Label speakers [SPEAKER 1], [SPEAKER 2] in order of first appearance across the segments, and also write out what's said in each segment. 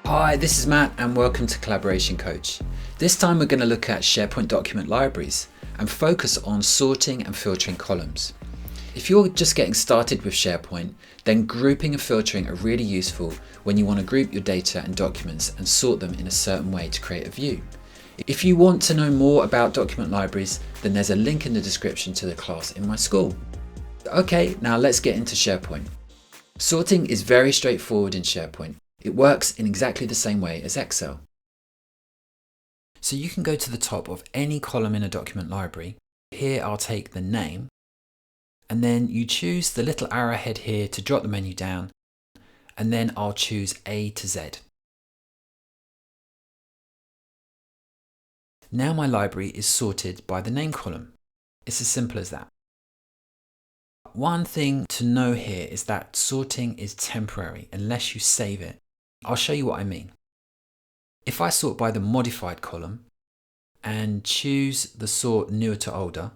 [SPEAKER 1] Hi, this is Matt and welcome to Collaboration Coach. This time we're going to look at SharePoint document libraries and focus on sorting and filtering columns. If you're just getting started with SharePoint, then grouping and filtering are really useful when you want to group your data and documents and sort them in a certain way to create a view. If you want to know more about document libraries, then there's a link in the description to the class in my school. Okay, now let's get into SharePoint. Sorting is very straightforward in SharePoint. It works in exactly the same way as Excel. So you can go to the top of any column in a document library. Here I'll take the name, and then you choose the little arrowhead here to drop the menu down, and then I'll choose A to Z. Now my library is sorted by the name column. It's as simple as that. One thing to know here is that sorting is temporary unless you save it. I'll show you what I mean. If I sort by the modified column and choose the sort newer to older,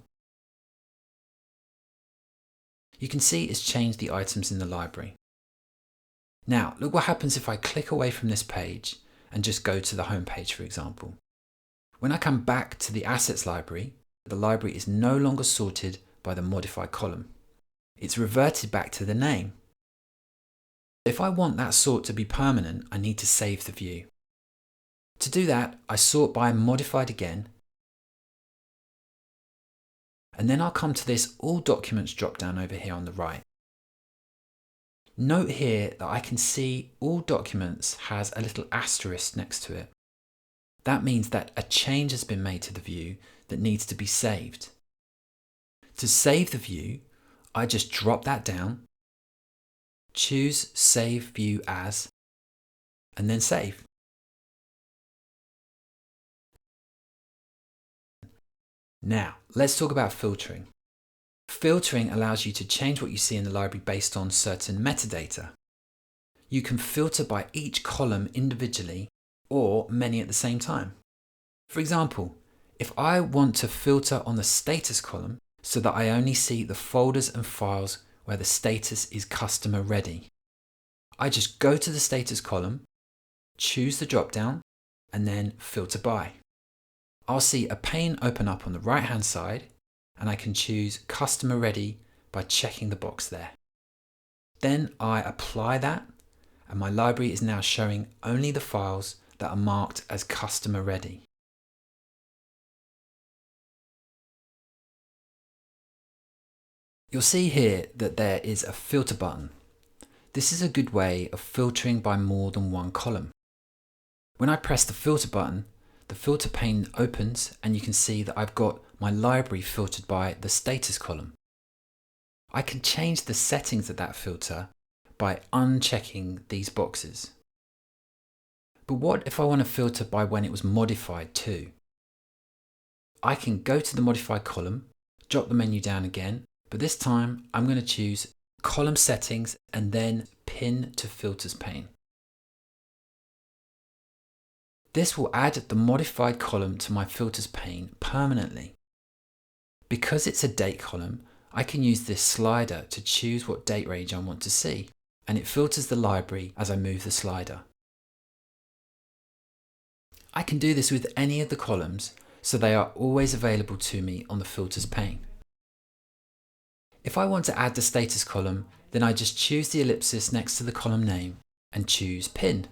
[SPEAKER 1] you can see it's changed the items in the library. Now, look what happens if I click away from this page and just go to the home page, for example. When I come back to the assets library, the library is no longer sorted by the modified column. It's reverted back to the name. If I want that sort to be permanent, I need to save the view. To do that, I sort by modified again, and then I'll come to this All Documents drop down over here on the right. Note here that I can see All Documents has a little asterisk next to it. That means that a change has been made to the view that needs to be saved. To save the view, I just drop that down, choose Save View As, and then save. Now, let's talk about filtering. Filtering allows you to change what you see in the library based on certain metadata. You can filter by each column individually or many at the same time. For example, if I want to filter on the status column so that I only see the folders and files where the status is customer ready, I just go to the status column, choose the drop down, and then filter by. I'll see a pane open up on the right hand side, and I can choose customer ready by checking the box there. Then I apply that, and my library is now showing only the files that are marked as customer ready. You'll see here that there is a filter button. This is a good way of filtering by more than one column. When I press the filter button, the filter pane opens and you can see that I've got my library filtered by the status column. I can change the settings of that filter by unchecking these boxes. But what if I want to filter by when it was modified too? I can go to the modified column, drop the menu down again, but this time I'm going to choose Column Settings and then Pin to Filters pane. This will add the modified column to my filters pane permanently. Because it's a date column, I can use this slider to choose what date range I want to see, and it filters the library as I move the slider. I can do this with any of the columns, so they are always available to me on the filters pane. If I want to add the status column, then I just choose the ellipsis next to the column name and choose Pin.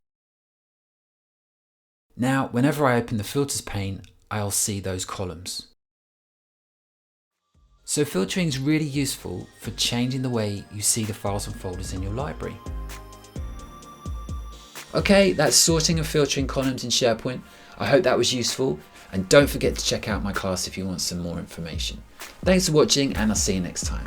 [SPEAKER 1] Now, whenever I open the filters pane, I'll see those columns. So filtering is really useful for changing the way you see the files and folders in your library. Okay, that's sorting and filtering columns in SharePoint. I hope that was useful, and don't forget to check out my class if you want some more information. Thanks for watching, and I'll see you next time.